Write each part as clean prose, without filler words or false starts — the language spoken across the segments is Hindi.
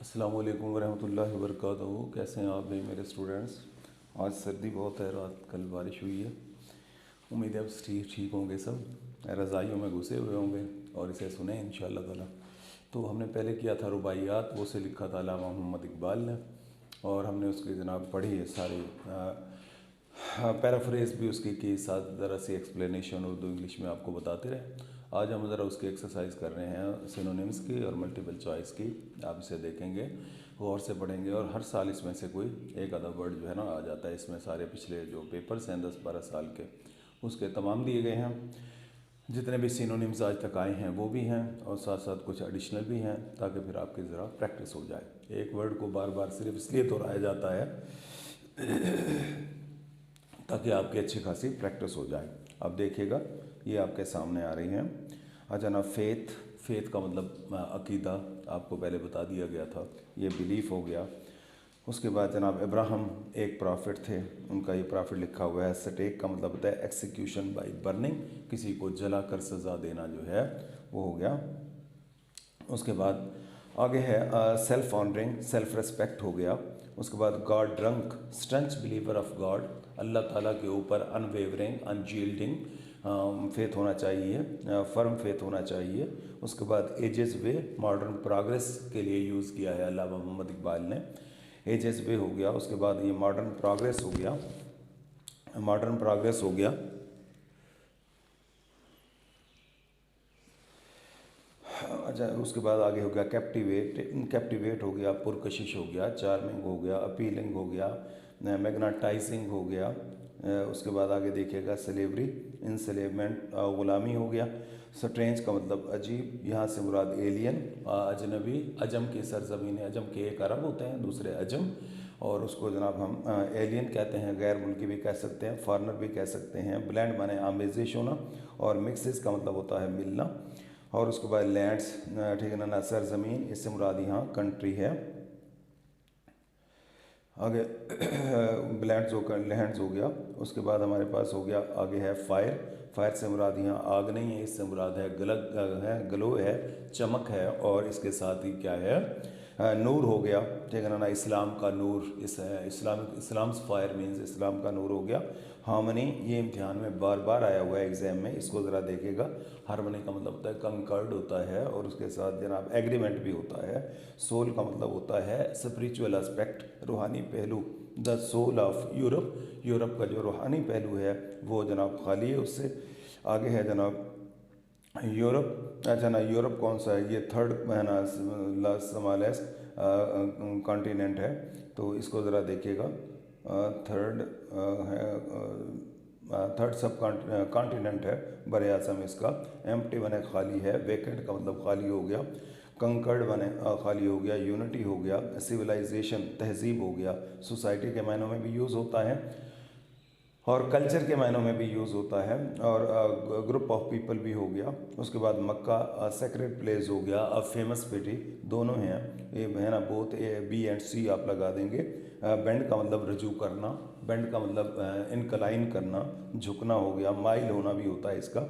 अस्सलामु अलैकुम वरहमतुल्लाहि वबरकातुहू। कैसे हैं आप भाई मेरे स्टूडेंट्स। आज सर्दी बहुत है, रात कल बारिश हुई है। उम्मीद है आप ठीक होंगे, सब रज़ाइयों में घुसे हुए होंगे और इसे सुने इंशाअल्लाह ताला। तो हमने पहले किया था रुबाइयात, वो से लिखा था अल्लामा मोहम्मद इकबाल ने, और हमने उसकी जनाब पढ़ी है सारी। पैराफ्रेज भी उसकी की, साथ ज़रा सी एक्सप्लेनेशन उर्दू इंग्लिश में आपको बताते रहे। आज हम ज़रा उसकी एक्सरसाइज कर रहे हैं सिनोनिम्स की और मल्टीपल चॉइस की। आप इसे देखेंगे, गौर से पढ़ेंगे, और हर साल इसमें से कोई एक आधा वर्ड जो है ना आ जाता है। इसमें सारे पिछले जो पेपर्स हैं 10-12 साल के, उसके तमाम दिए गए हैं। जितने भी सिनोनिम्स आज तक आए हैं वो भी हैं, और साथ साथ कुछ एडिशनल भी हैं, ताकि फिर आपकी ज़रा प्रैक्टिस हो जाए। एक वर्ड को बार बार सिर्फ इसलिए दोहराया जाता है ताकि आपकी अच्छी खासी प्रैक्टिस हो जाए। अब देखिएगा, ये आपके सामने आ रही हैं। अच्छा ना, फेथ का मतलब अकीदा आपको पहले बता दिया गया था, ये बिलीफ हो गया। उसके बाद जनाब इब्राहिम एक प्रॉफिट थे, उनका ये प्रॉफिट लिखा हुआ है। स्टेक का मतलब होता है एक्सिक्यूशन बाय बर्निंग, किसी को जलाकर सज़ा देना जो है वो हो गया। उसके बाद आगे है सेल्फ ऑनरिंग, सेल्फ रिस्पेक्ट हो गया। उसके बाद God drunk, staunch believer of God, Allah Taala के ऊपर अनवेवरिंग अनजील्डिंग फेथ होना चाहिए, फर्म फेथ होना चाहिए। उसके बाद एजेस वे, मॉडर्न प्रोग्रेस के लिए यूज़ किया है अल्लामा मोहम्मद इकबाल ने, एजेस वे हो गया। उसके बाद ये मॉडर्न प्रोग्रेस हो गया, मॉडर्न प्रोग्रेस हो गया। अच्छा, उसके बाद आगे हो गया कैप्टिवेट हो गया, पुरकशिश हो गया, चार्मिंग हो गया, अपीलिंग हो गया, मैग्नेटाइजिंग हो गया। उसके बाद आगे देखिएगा स्लेवरी, इंसलेवमेंट, ग़ुलामी हो गया। स्ट्रेंज का मतलब अजीब, यहाँ से मुराद एलियन, अजनबी, अजम की सरजमीन, अजम के एक अरब होते हैं, दूसरे अजम, और उसको जनाब हम एलियन कहते हैं, गैर मुल्की भी कह सकते हैं, फॉरनर भी कह सकते हैं। ब्लेंड माने आमेजिश होना, और मिक्सिस का मतलब होता है मिलना। और उसके बाद लैंड्स, ठीक है ना, सरजमीन, इससे मुराद यहाँ कंट्री है। आगे लैंड्स हो गया। उसके बाद हमारे पास हो गया, आगे है फायर से मुराद यहाँ आग नहीं है, इससे मुराद है ग्लो है, चमक है, और इसके साथ ही क्या है, नूर हो गया, ठीक है ना, इस्लाम का नूर, इस्लाम्स फायर मीन्स इस्लाम का नूर हो गया। हार्मनी, ये इम्तिहान में बार बार आया हुआ है एग्जाम में, इसको ज़रा देखेगा। हार्मनी का मतलब होता है कंकर्ड होता है, और उसके साथ जनाब एग्रीमेंट भी होता है। सोल का मतलब होता है स्पिरिचुअल एस्पेक्ट, रूहानी पहलू। द सोल ऑफ यूरोप का जो रूहानी पहलू है वो जनाब खाली है उससे। आगे है जनाब यूरोप। अच्छा ना, यूरोप कौन सा है, ये थर्ड है ना, स्मॉलेस्ट कॉन्टिनेंट है, तो इसको ज़रा देखिएगा। थर्ड है, थर्ड सब कॉन्टिनेंट है बर आज़म इसका। एम्प्टी बने खाली है, वेकेंट का मतलब खाली हो गया। कंकर्ड बने खाली हो गया, यूनिटी हो गया। सिविलाइजेशन तहजीब हो गया, सोसाइटी के मायनों में भी यूज़ होता है, और कल्चर के मायनों में भी यूज़ होता है, और ग्रुप ऑफ पीपल भी हो गया। उसके बाद मक्का सेक्रेड प्लेस हो गया, फेमस सिटी, दोनों हैं ये है ना, बोथ बी एंड सी आप लगा देंगे। बेंड का मतलब रजू करना, बेंड का मतलब इनक्लाइन करना, झुकना हो गया, माइल होना भी होता है इसका।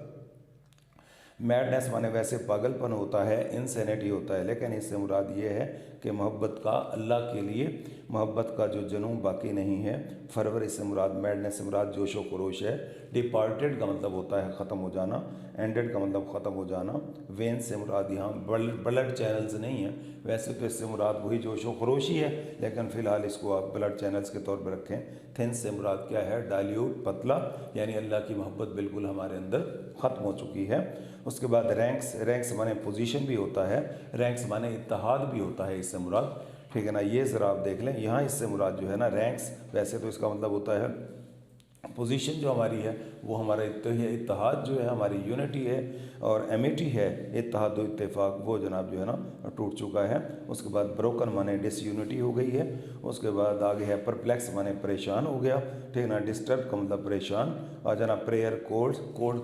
मैडनेस माने वैसे पागलपन होता है, इंसेनिटी होता है, लेकिन इससे मुराद ये है कि मोहब्बत का, अल्लाह के लिए मोहब्बत का जो जुनून बाकी नहीं है। फरवरी से मुराद, मैडनेस से मुराद जोश व खरोश है। डिपार्टेड का मतलब होता है ख़त्म हो जाना, एंडेड का मतलब ख़त्म हो जाना। वेन से मुराद यहाँ ब्लड चैनल्स नहीं है, वैसे तो इससे मुराद वही जोश व खरोश ही है, लेकिन फ़िलहाल इसको आप ब्लड चैनल्स के तौर पर रखें। थिन से मुराद क्या है, डाइल्यूट, पतला, यानी अल्लाह की मोहब्बत बिल्कुल हमारे अंदर ख़त्म हो चुकी है। उसके बाद रैंक्स माने पोजीशन भी होता है, रैंक्स माने इत्तेहाद भी होता है इससे मुराद, ठीक है ना। ये ज़रा आप देख लें, यहाँ इससे मुराद जो है ना रैंक्स, वैसे तो इसका मतलब होता है पोजीशन जो हमारी है वो हमारा इत्तेहाद जो है, हमारी यूनिटी है, और एमिटी है, इत्तेहाद इत्तेफाक, वो जनाब जो है ना टूट चुका है। उसके बाद ब्रोकन माने डिसयूनिटी हो गई है। उसके बाद आगे है परप्लेक्स माने परेशान हो गया, ठीक है ना। डिस्टर्ब का मतलब परेशान, और जना प्रेयर कोड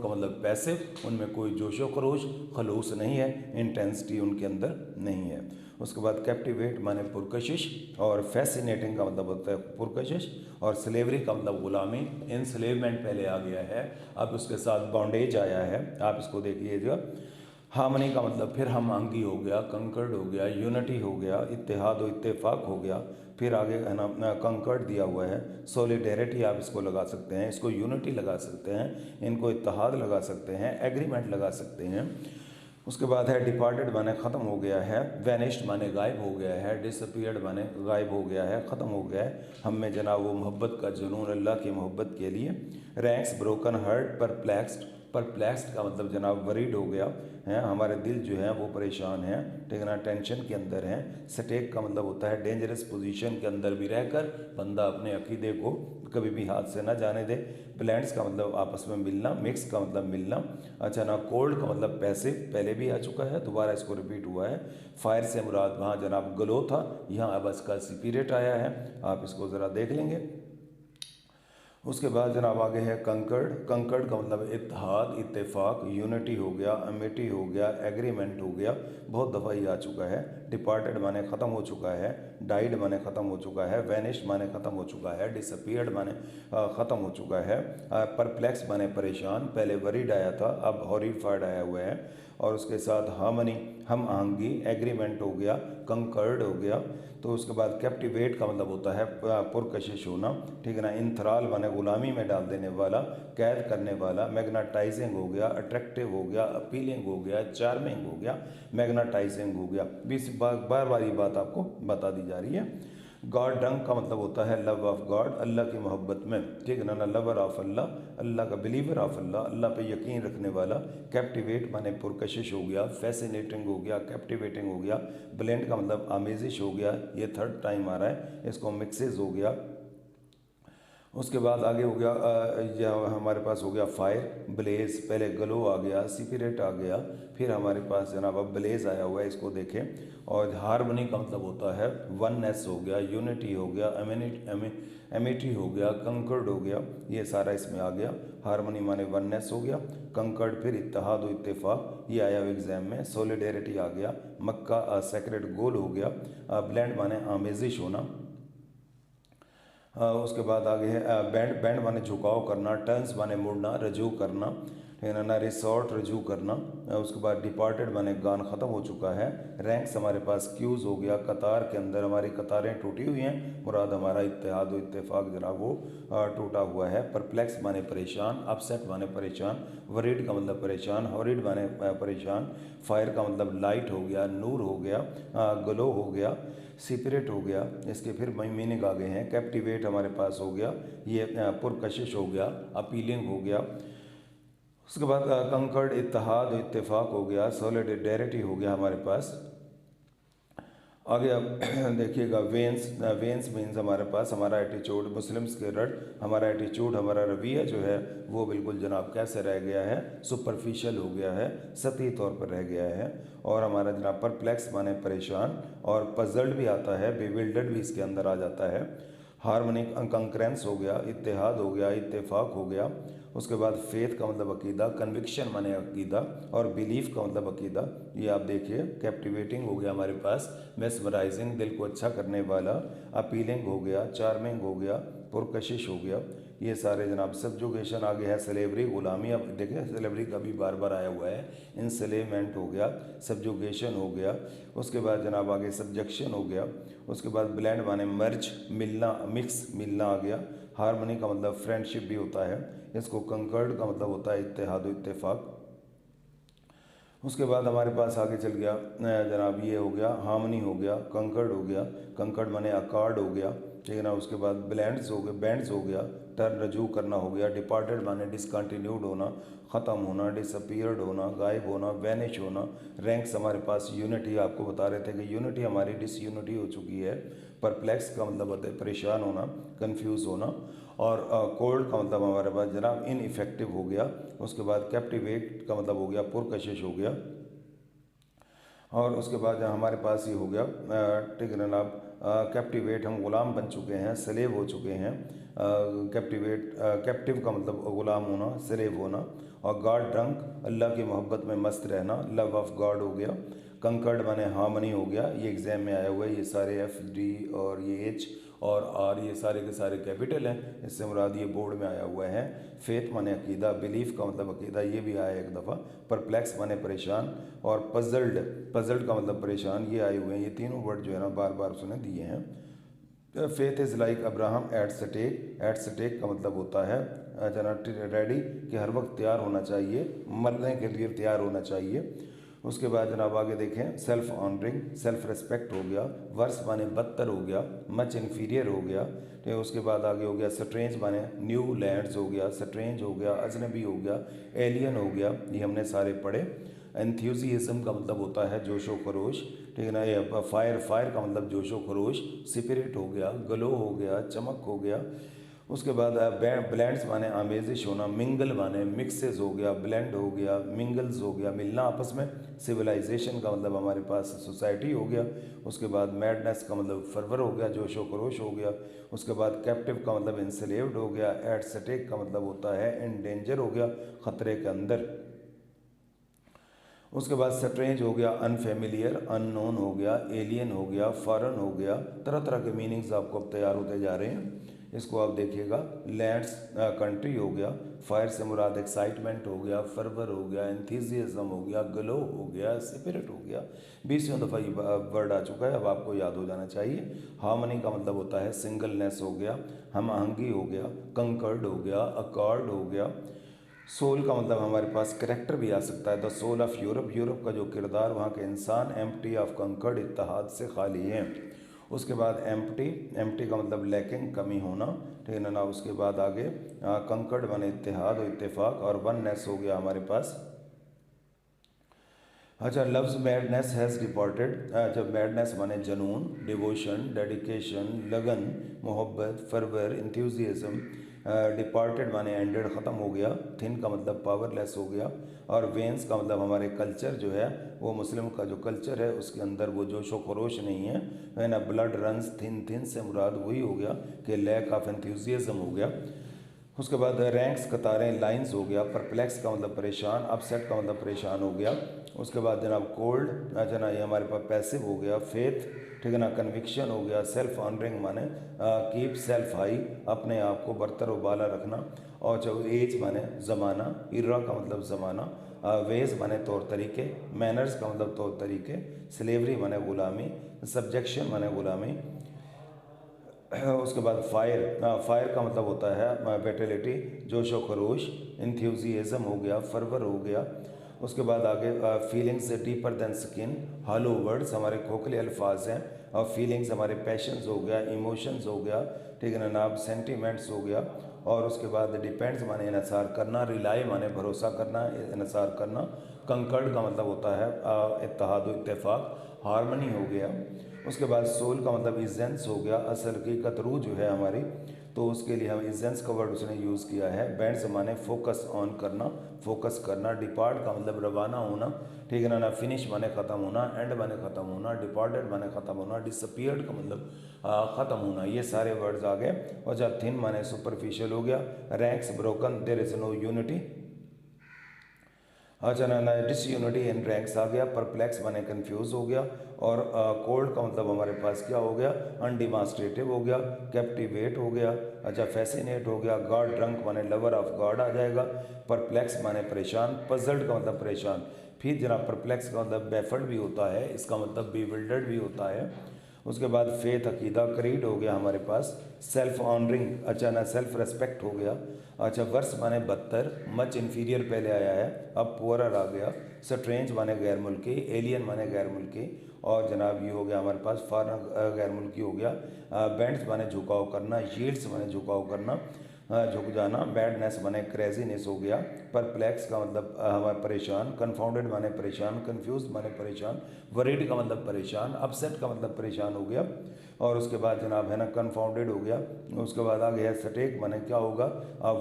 का मतलब पैसिव, उनमें कोई जोशो खरोश खलूस नहीं है, इंटेंसिटी उनके अंदर नहीं है। उसके बाद कैप्टिवेट माने पुरकशिश, और फैसिनेटिंग का मतलब होता है पुरकशिश, और स्लेवरी का मतलब गुलामी, इंस्लेवमेंट पहले आ गया है, अब उसके साथ बॉन्डेज आया है, आप इसको देखिएगा। हार्मनी का मतलब फिर हम आंगी हो गया, कंकर्ड हो गया, यूनिटी हो गया, इत्तेहाद और इत्तेफाक हो गया। फिर आगे है ना कंकर्ड दिया हुआ है, सॉलिडेरिटी आप इसको लगा सकते हैं, इसको यूनिटी लगा सकते हैं, इनको इत्तेहाद लगा सकते हैं, एग्रीमेंट लगा सकते हैं। उसके बाद है डिपार्टेड माने ख़त्म हो गया है, वैनिश्ड माने गायब हो गया है, डिसअपीयर्ड माने गायब हो गया है, ख़त्म हो गया है। हम में जनाब वो मोहब्बत का जुनून अल्लाह की मोहब्बत के लिए। Ranks broken, hurt, perplexed. Perplexed का मतलब जनाब वरीड हो गया है, हमारे दिल जो है वो परेशान है, ठीक है ना, टेंशन के अंदर है। स्टेक का मतलब होता है डेंजरस पोजीशन के अंदर भी रहकर बंदा अपने अकीदे को कभी भी हाथ से ना जाने दे। ब्लेंड्स का मतलब आपस में मिलना, मिक्स का मतलब मिलना। अच्छा ना, कोल्ड का मतलब पैसिव, पहले भी आ चुका है, दोबारा इसको रिपीट हुआ है। फायर से मुराद वहाँ जनाब गलो था, यहाँ अब इसका स्पिरिट आया है, आप इसको ज़रा देख लेंगे। उसके बाद जनाब आगे है कंकर्ड। कंकर्ड का मतलब इत्तेहाद, इत्तेफाक, यूनिटी हो गया, अमेटी हो गया, एग्रीमेंट हो गया, बहुत दफ़ा ही आ चुका है। डिपार्टेड माने ख़त्म हो चुका है, डाइड माने ख़त्म हो चुका है, वैनिश माने ख़त्म हो चुका है, डिसअपीयर्ड माने ख़त्म हो चुका है, परप्लेक्स माने परेशान, पहले वरीड आया था, अब हॉरिफाइड आया हुआ है। और उसके साथ हार्मनी, हम आहंगी, एग्रीमेंट हो गया, कंकर्ड हो गया। तो उसके बाद कैप्टिवेट का मतलब होता है पुरकशिश होना, ठीक है ना। इंथराल माने गुलामी में डाल देने वाला, कैद करने वाला। मैग्नेटाइजिंग हो गया, अट्रैक्टिव हो गया, अपीलिंग हो गया, चार्मिंग हो गया, मैग्नेटाइजिंग हो गया। 20 बार बार ये बात आपको बता दी जा रही है। गॉड डंक का मतलब होता है लव ऑफ गॉड, अल्लाह की मोहब्बत में, ठीक है ना। लवर ऑफ अल्लाह, अल्लाह का बिलीवर ऑफ अल्लाह, अल्लाह पे यकीन रखने वाला। कैप्टिवेट माने पुरकशिश हो गया, फैसिनेटिंग हो गया, कैप्टिवेटिंग हो गया। ब्लेंड का मतलब आमेजिश हो गया, ये थर्ड टाइम आ रहा है, इसको मिक्सेज हो गया। उसके बाद आगे हो गया यह हमारे पास हो गया फायर, ब्लेज, पहले ग्लो आ गया, स्पिरिट आ गया, फिर हमारे पास जनाब अब ब्लेज आया हुआ है, इसको देखें। और हार्मनी का मतलब होता है वननेस हो गया, यूनिटी हो गया, एमिटी हो गया, कंकर्ड हो गया, ये सारा इसमें आ गया। हार्मनी माने वननेस हो गया, कंकर्ड फिर इत्तेहाद इत्तेफाक, ये आया हुआ एग्जाम में। सॉलिडेरिटी आ गया, मक्का सेक्रेट गोल हो गया। ब्लेंड माने आमेजिश होना। उसके बाद आगे है बैंड, बैंड माने झुकाव करना, टर्न्स माने मुड़ना, रजू करना, ठीक है ना, रिसोर्ट रजू करना। उसके बाद डिपार्टेड माने गान ख़त्म हो चुका है। रैंक्स हमारे पास क्यूज़ हो गया, कतार के अंदर हमारी कतारें टूटी हुई हैं, मुराद हमारा इत्तेहाद व इत्तेफाक जनाब वो टूटा हुआ है। परप्लेक्स माने परेशान, अपसेट माने परेशान, वरीड का मतलब परेशान, हॉरिड माने परेशान। फायर का मतलब लाइट हो गया, नूर हो गया, ग्लो हो गया, सिपरेट हो गया। इसके फिर मीनिंग आ गए हैं। कैप्टिवेट हमारे पास हो गया, ये पुरकशिश हो गया, अपीलिंग हो गया। उसके बाद कंकर्ड इत्तेहाद इत्तेफाक हो गया, सॉलिडेरिटी हो गया हमारे पास। आगे अब देखिएगा वेंस, वेंस मीन्स हमारे पास हमारा एटीट्यूड, मुस्लिम्स के रट, हमारा एटीट्यूड, हमारा रवैया जो है वो बिल्कुल जनाब कैसे रह गया है, सुपरफिशियल हो गया है, सतही तौर पर रह गया है। और हमारा जनाब परप्लेक्स माने परेशान, और पजल्ड भी आता है, बेविल्डर्ड भी इसके अंदर आ जाता है। हार्मोनिक कंकरेंस हो गया, इत्तेहाद हो गया, इत्तेफाक हो गया। उसके बाद फेथ का मतलब अकीदा, कन्विक्शन माने अकीदा, और बिलीफ का मतलब अकीदा। ये आप देखिए, कैप्टिवेटिंग हो गया हमारे पास, मेस्मराइजिंग, दिल को अच्छा करने वाला, अपीलिंग हो गया, चार्मिंग हो गया, पुरकशिश हो गया। ये सारे जनाब सब्जुगेशन आगे है, स्लेवरी गुलामी, अब देखें स्लेवरी का भी बार बार आया हुआ है, इंसलेमेंट हो गया, सब्जुगेशन हो गया। उसके बाद जनाब आगे सब्जेक्शन हो गया। उसके बाद ब्लेंड माने मर्ज, मिलना, मिक्स, मिलना आ गया। हार्मनी का मतलब फ्रेंडशिप भी होता है, इसको कंकर्ड का मतलब होता है इत्तेहाद इत्तेफाक। उसके बाद हमारे पास आगे चल गया जनाब ये हो गया, हार्मनी हो गया, कंकर्ड हो गया, कंकर्ड माने अकॉर्ड हो गया, ठीक है ना। उसके बाद ब्लेंड्स हो गए, बैंड्स हो गया, टर्न रजू करना हो गया। डिपार्टेड माने डिसकंटिन्यूड होना, ख़त्म होना, डिसअपीयर्ड होना, गायब होना, वैनिश होना। रैंक्स हमारे पास यूनिटी, आपको बता रहे थे कि यूनिटी हमारी डिसयूनिटी हो चुकी है। परप्लेक्स का मतलब होता है परेशान होना, कन्फ्यूज़ होना। और कोल्ड का मतलब हमारे पास जनाब इनइफेक्टिव हो गया। उसके बाद कैप्टिवेट का मतलब हो गया पुरकशिश हो गया। और उसके बाद हमारे पास ये हो गया, ठीक है जनाब, कैप्टिवेट, हम गुलाम बन चुके हैं, स्लेव हो चुके हैं। कैप्टिवेट, कैप्टिव का मतलब गुलाम होना, स्लेव होना। और गॉड ड्रंक, अल्लाह की मोहब्बत में मस्त रहना, लव ऑफ गॉड हो गया। कंकर्ड माने हार्मनी हो गया, ये एग्जाम में आया हुआ है, ये सारे एफ डी और ये एच और आर ये सारे के सारे कैपिटल हैं। इससे मुराद ये बोर्ड में आया हुआ है। फेथ माने अकीदा, बिलीफ का मतलब अकीदा, ये भी आया एक दफ़ा। परप्लेक्स माने परेशान, और पजल्ड, पजल्ड का मतलब परेशान, ये आए हुए हैं। ये तीनों वर्ड जो है ना बार बार उसने दिए हैं। Faith is like Abraham at stake, at stake का मतलब होता है जना रेडी, कि हर वक्त तैयार होना चाहिए, मरने के लिए तैयार होना चाहिए। उसके बाद जनाब आगे देखें, सेल्फ ऑनरिंग, सेल्फ रिस्पेक्ट हो गया। वर्स माने बदतर हो गया, मच इन्फीरियर हो गया। ठीक है, उसके बाद आगे हो गया स्ट्रेंज माने न्यू लैंड्स हो गया, स्ट्रेंज हो गया, अजनबी हो गया, एलियन हो गया, ये हमने सारे पढ़े। एंथ्यूजियाज्म का मतलब होता है जोशो खरोश, ठीक है ना। ये फायर, फायर का मतलब जोशो खरोश। स्पिरिट हो गया, ग्लो हो गया, चमक हो गया। उसके बाद ब्लेंड्स माने आमेजिश होना, मिंगल माने मिक्सेस हो गया, ब्लेंड हो गया, मिंगल्स हो गया, मिलना आपस में। सिविलाइजेशन का मतलब हमारे पास सोसाइटी हो गया। उसके बाद मैडनेस का मतलब फरवर हो गया, जोशो खरोश हो गया। उसके बाद कैप्टिव का मतलब इंसलेव्ड हो गया। एट स्टेक का मतलब होता है इन डेंजर हो गया, ख़तरे के अंदर। उसके बाद स्ट्रेंज हो गया, अनफेमिलियर, अननोन हो गया, एलियन हो गया, फॉरेन हो गया। तरह तरह के मीनिंग्स आपको अब तैयार होते जा रहे हैं। इसको आप देखिएगा। लैंड्स कंट्री हो गया, फायर से मुराद एक्साइटमेंट हो गया, फरवर हो गया, एंथुसियाज्म हो गया, ग्लो हो गया, स्पिरिट हो गया। 20वें दफ़ा ये वर्ड आ चुका है, अब आपको याद हो जाना चाहिए। हार्मनी का मतलब होता है सिंगलनेस हो गया, हम आहंगी हो गया, कंकर्ड हो गया, अकॉर्ड हो गया। सोल का मतलब हमारे पास करेक्टर भी आ सकता है, the soul of Europe, Europe का जो किरदार, वहाँ के इंसान एम्प्टी ऑफ कंकर्ड, इत्तेहाद से खाली हैं। उसके बाद एम्प्टी, एम्प्टी का मतलब लैकिंग, कमी होना, ठीक है ना। उसके बाद आगे कंकर्ड माने इत्तेहाद और इत्तेफाक, और वननेस हो गया हमारे पास। अच्छा, लव्स मैडनेस हैज़ डिपॉर्टेड, जब मैडनेस माने जनून, डिवोशन, डेडिकेशन, लगन, मोहब्बत, फरवर, इंथ्यूजियाज्म। डिपार्टेड माने एंडेड, ख़त्म हो गया। थिन का मतलब पावरलेस हो गया। और वेंस का मतलब हमारे कल्चर जो है वो मुस्लिम का जो कल्चर है उसके अंदर वो जोशो खरोश नहीं है ना। ब्लड रन्स थिन, थिन से मुराद वही हो गया कि लैक ऑफ एंथ्यूजियाज्म हो गया। उसके बाद रैंक्स, कतारें, लाइंस हो गया। परप्लेक्स का मतलब परेशान, अपसेट का मतलब परेशान हो गया। उसके बाद जनाब कोल्ड, जना ये हमारे पास पैसिव हो गया। फेथ, ठीक है ना। कन्विक्शन हो गया। सेल्फ ऑनरिंग माने कीप सेल्फ हाई, अपने आप को बरतर व बाला रखना। और जो एज माने ज़माना, इरा का मतलब ज़माना। वेज माने तौर तरीके, मैनर्स का मतलब तौर तरीके। स्लेवरी माने ग़ुलामी, सब्जेक्शन माने ग़ुलामी। उसके बाद फायर, फायर का मतलब होता है वेटेलिटी, जोशो खरोश। इंथ्यूजियाज्म हो गया, फरवर हो गया। उसके बाद आगे feelings deeper than skin, hollow words हमारे खोखले अल्फाज हैं। और फीलिंग्स हमारे पैशंस हो गया, इमोशंस हो गया, ठीक है ना नाब, सेंटिमेंट्स हो गया। और उसके बाद डिपेंड्स माने इन्हसार करना, रिलाई माने भरोसा करना, इन्हसार करना। कंकर्ड का मतलब होता है इत्तेहाद व इत्तेफाक। हारमनी हो गया। उसके बाद सोल का मतलब इजेंस हो गया, असल हकीकत रूह जो है हमारी, तो उसके लिए हम इजेंस का वर्ड उसने यूज़ किया है। बैंड्स माने फोकस ऑन करना, फोकस करना। डिपार्ट का मतलब रवाना होना, ठीक है ना। फिनिश माने ख़त्म होना, एंड माने ख़त्म होना, डिपार्टेड माने ख़त्म होना, डिसअपीयर्ड का मतलब ख़त्म होना। ये सारे वर्ड्स आ गए। और जब थिन माने सुपरफिशियल हो गया। Ranks broken, there is no unity. अच्छा ना, डिसयूनिटी इन रैंक्स आ गया। परप्लेक्स माने कंफ्यूज हो गया। और कोल्ड का मतलब हमारे पास क्या हो गया, अनडिमांस्ट्रेटिव हो गया। कैप्टिवेट हो गया। अच्छा, फैसिनेट हो गया। गॉड ड्रंक माने लवर ऑफ गॉड आ जाएगा। परप्लेक्स माने परेशान, पजल्ड का मतलब परेशान। फिर जनाब परप्लेक्स का मतलब बैफल्ड भी होता है, इसका मतलब बीविल्डर्ड भी होता है। उसके बाद फेथ, अकीदा, क्रीड हो गया हमारे पास। सेल्फ ऑनरिंग, अच्छा ना, सेल्फ रेस्पेक्ट हो गया। अच्छा, वर्स माने बदतर, मच इन्फीरियर पहले आया है, अब पुअरर आ गया। स्ट्रेंज माने गैर मुल्की, एलियन माने गैर मुल्की। और जनाब ये हो गया हमारे पास फॉरेन, गैर मुल्की हो गया। बैंड्स माने झुकाव करना, यील्ड्स माने झुकाव करना, झुक जाना। बैडनेस माने क्रेजीनेस हो गया। परप्लेक्स का मतलब हमारा परेशान। कन्फाउंडेड माने परेशान, कंफ्यूज माने परेशान। वरीड का मतलब परेशान, अपसेट का मतलब परेशान हो गया। और उसके बाद जनाब है ना कन्फाउंडेड हो गया। उसके बाद आगे है स्टेक माने क्या होगा,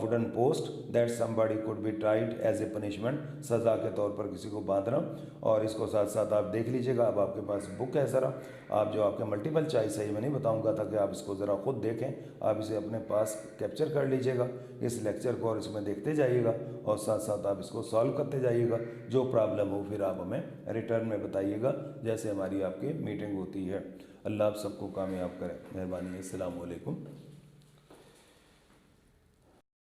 wooden post that somebody could be tried as a punishment, सज़ा के तौर पर किसी को बांधना। और इसको साथ साथ आप देख लीजिएगा। अब आपके पास बुक है, ज़रा आप जो आपके मल्टीपल चॉइस है ये मैं नहीं बताऊँगा, ताकि आप इसको ज़रा खुद देखें, आप इसे अपने पास कैप्चर कर लीजिएगा इस लेक्चर को, और इसमें देखते जाइएगा और साथ साथ आप इसको सॉल्व करते जाइएगा। जो प्रॉब्लम हो फिर आप हमें रिटर्न में बताइएगा, जैसे हमारी आपकी मीटिंग होती है। अल्लाह आप सबको कामयाब करे। मेहरबानी। अस्सलाम वालेकुम।